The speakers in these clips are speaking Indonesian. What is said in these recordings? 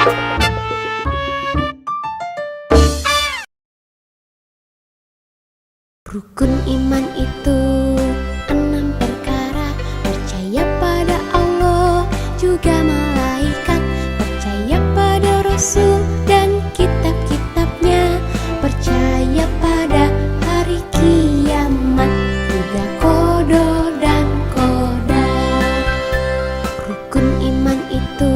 Rukun iman itu 6 perkara: percaya pada Allah, juga malaikat, percaya pada Rasul dan kitab-kitabnya, percaya pada hari kiamat, juga qada dan qadar. Rukun iman itu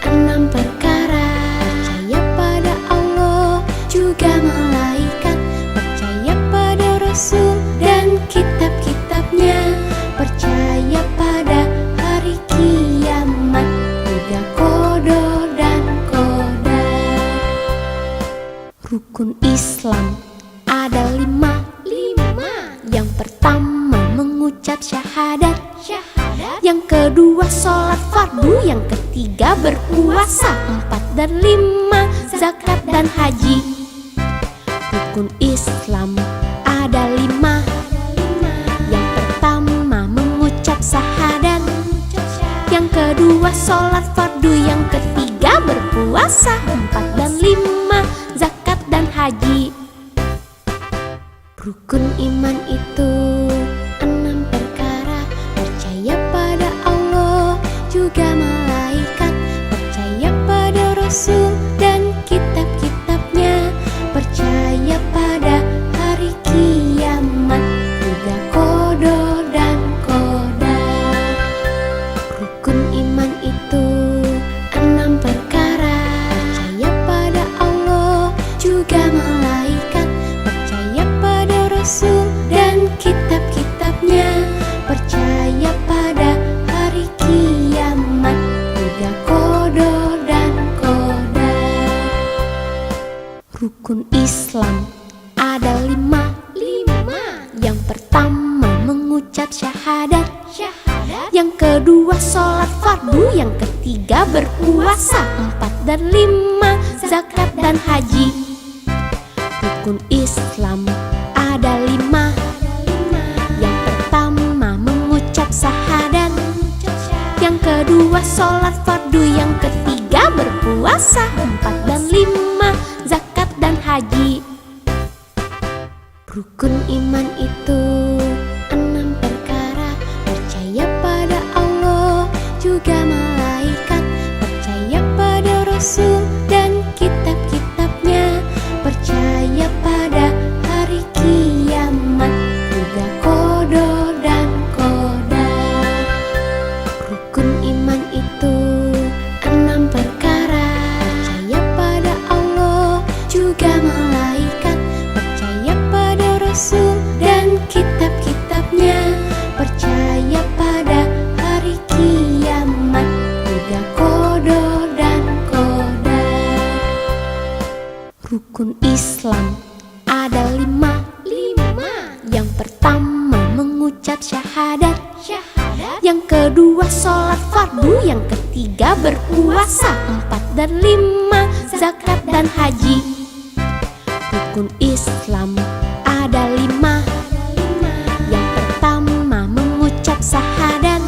6 perkara: percaya pada Allah, juga malaikat, percaya pada Rasul dan kitab-kitabnya, percaya pada hari kiamat, juga qada dan qadar. Rukun Islam ada 5. Yang pertama mengucap syahadat, yang kedua sholat fardu, yang ketiga berpuasa, 4 dan 5 zakat dan haji. Rukun Islam ada 5. Yang pertama mengucap syahadat, yang kedua sholat fardu, yang ketiga berpuasa, 4 dan 5 zakat dan haji. Rukun iman itu 6 perkara: percaya pada Allah, juga malaikat, percaya pada Rasul dan kitab-kitabnya, percaya pada hari kiamat, juga qada dan qadar. Rukun iman itu 6 perkara: percaya pada Allah, juga malaikat, percaya pada Rasul dan kitab-kitabnya, percaya pada hari kiamat, juga qada dan qadar. Rukun Islam ada 5. Yang pertama mengucap syahadat, yang kedua sholat fardu, yang ketiga berpuasa, 4 dan 5 zakat dan haji. Rukun Islam ada 5. Yang pertama mengucap syahadat, yang kedua sholat fardu, yang ketiga berpuasa, 4 dan 5 zakat dan haji. Rukun iman itu 6 perkara: percaya pada Allah, juga malaikat, percaya pada Rasul dan kitab-kitabnya, percaya pada hari kiamat, juga qada dan qadar. Rukun iman itu 6 perkara: percaya pada Allah, juga malaikat, percaya pada Rasul dan kitab-kitabnya, percaya pada hari kiamat, juga qada dan qadar. Rukun Islam ada 5. Yang pertama mengucap syahadat, yang kedua sholat fardu, yang ketiga berpuasa, 4 dan 5 zakat dan haji. Rukun Islam ada 5. Yang pertama mengucap syahadat,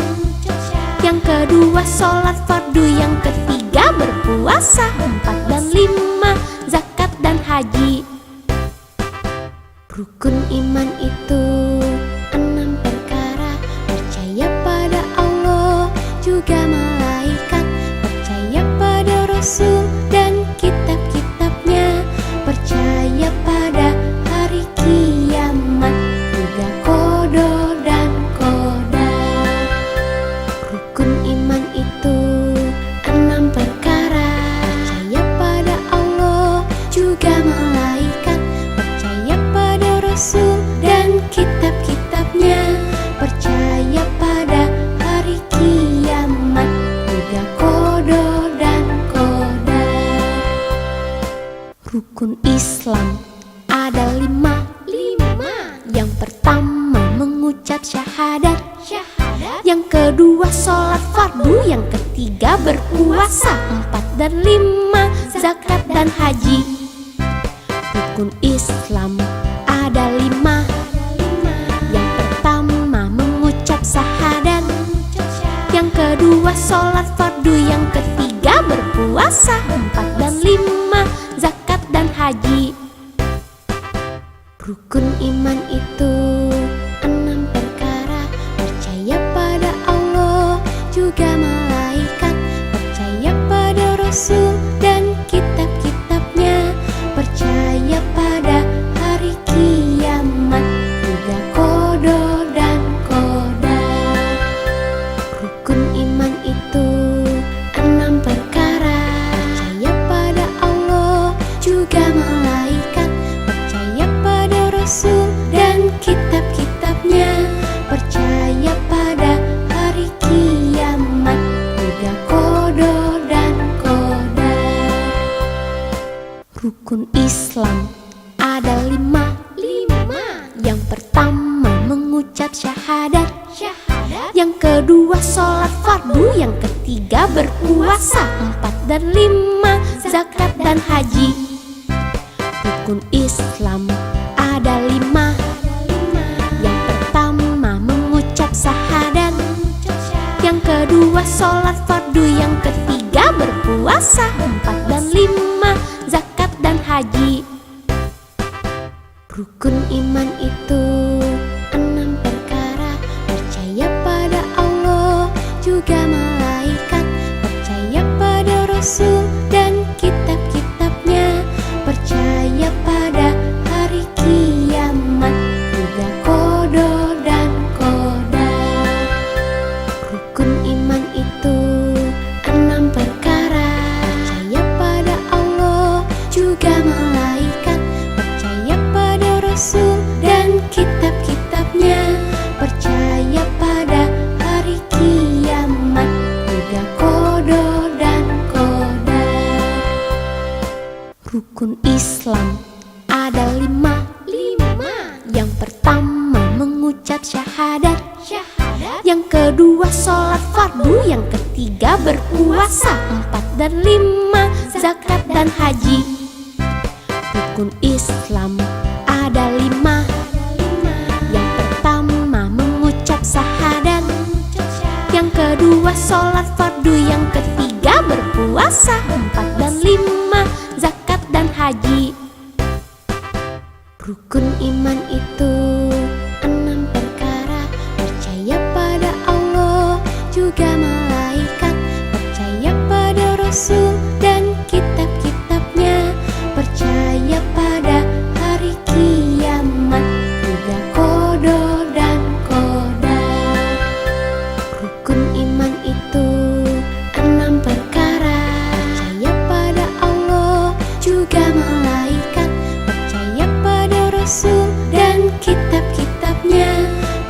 yang kedua sholat fardu, yang ketiga berpuasa, 4 dan 5 zakat dan haji. Rukun iman itu 6 perkara: percaya pada Allah, juga malaikat, percaya pada Rasul dan kitab-kitabnya, percaya pada hari kiamat, juga qada dan qadar. Rukun iman itu 6 perkara: percaya pada Allah, juga malaikat, percaya pada Rasul dan kitab-kitabnya, percaya pada hari kiamat, juga qada dan qadar. Rukun Islam ada 5. Yang pertama mengucap syahadat, yang kedua sholat fardu, yang ketiga berpuasa, 4 dan 5 zakat dan haji. Rukun Islam ada 5. Yang pertama mengucap syahadat, yang kedua sholat fardu, yang ketiga berpuasa, berpuasa. 4 dan 5 zakat dan haji. Rukun iman itu 6 perkara. Percaya pada Allah juga malaikat, percaya pada Rasul dan kitab-kitabnya, percaya pada hari kiamat, juga qada dan qadar. Rukun iman itu 6 perkara. Percaya pada Allah juga malaikat, percaya pada Rasul dan kitab-kitabnya, percaya pada hari kiamat, juga qada dan qadar. Rukun Islam ada 5. Yang pertama mengucap syahadat. Yang kedua sholat fardu. Yang ketiga berpuasa. 4 dan 5 zakat dan haji. Rukun Islam ada 5. Yang pertama mengucap syahadat. Yang kedua sholat fardu. Yang ketiga berpuasa. 4 dan 5 zakat dan haji. Rukun iman itu 6 perkara. Percaya pada Allah juga malaikat, percaya pada Rasul dan kitab-kitabnya, percaya pada hari kiamat, juga qada dan qadar. Rukun iman itu 6 perkara. Percaya pada Allah juga malaikat, percaya pada Rasul dan kitab-kitabnya, percaya pada hari kiamat, juga qada dan qadar. Rukun Islam ada 5. Yang pertama mengucap syahadat. Yang kedua sholat fardu. Yang ketiga berpuasa. 4 dan 5 zakat dan haji. Rukun Islam ada 5. Yang pertama mengucap syahadat. Yang kedua sholat fardu. Yang ketiga berpuasa. 4 dan 5 zakat dan haji. Rukun iman itu 6 perkara. Percaya pada Allah juga malaikat, percaya pada Rasul dan kitab-kitabnya, percaya pada hari kiamat, juga qada dan qadar. Rukun iman itu 6 perkara. Percaya pada Allah juga malaikat, percaya pada Rasul dan kitab-kitabnya,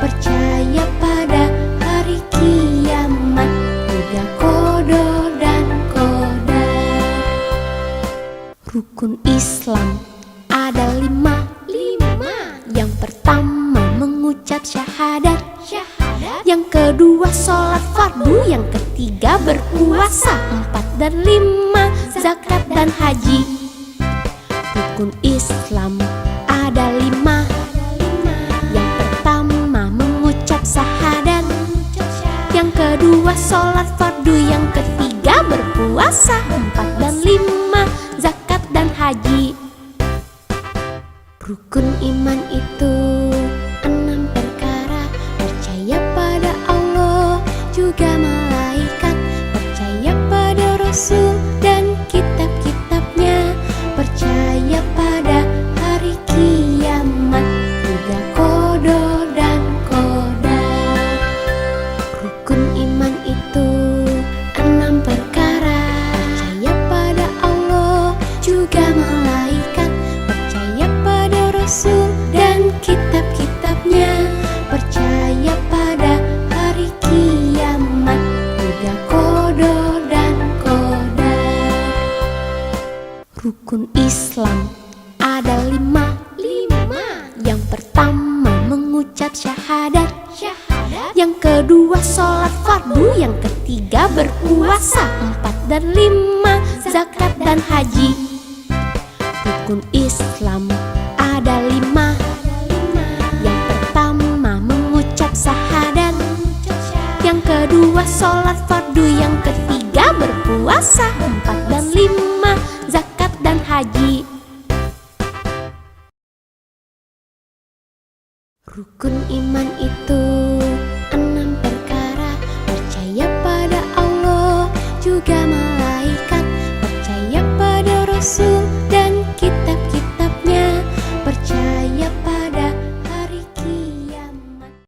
percaya pada hari kiamat, juga qada dan qadar. Rukun Islam ada 5. Yang pertama mengucap syahadat. Yang kedua sholat fardu. Yang ketiga berpuasa. 4 dan 5 zakat dan haji. Rukun Islam ada 5. Yang pertama mengucap syahadat. Yang kedua sholat fardu. Yang ketiga berpuasa. 4 dan 5 zakat dan haji. Rukun iman itu 6 perkara. Percaya pada Allah juga malaikat, percaya pada Rasul dan kitab-kitabnya, percaya pada hari kiamat, juga qada dan qadar. Rukun iman itu 6 perkara. Percaya pada Allah juga malaikat, percaya pada Rasul dan kitab-kitabnya, percaya pada hari kiamat, juga qada dan qadar. Rukun Islam ada 5. Yang pertama mengucap syahadat. Yang kedua sholat fardu. Yang ketiga berpuasa. 4 dan 5 zakat dan haji. Rukun Islam ada 5. Yang pertama mengucap syahadat. Yang kedua sholat fardu. Yang ketiga berpuasa. 4 dan 5 Rukun iman itu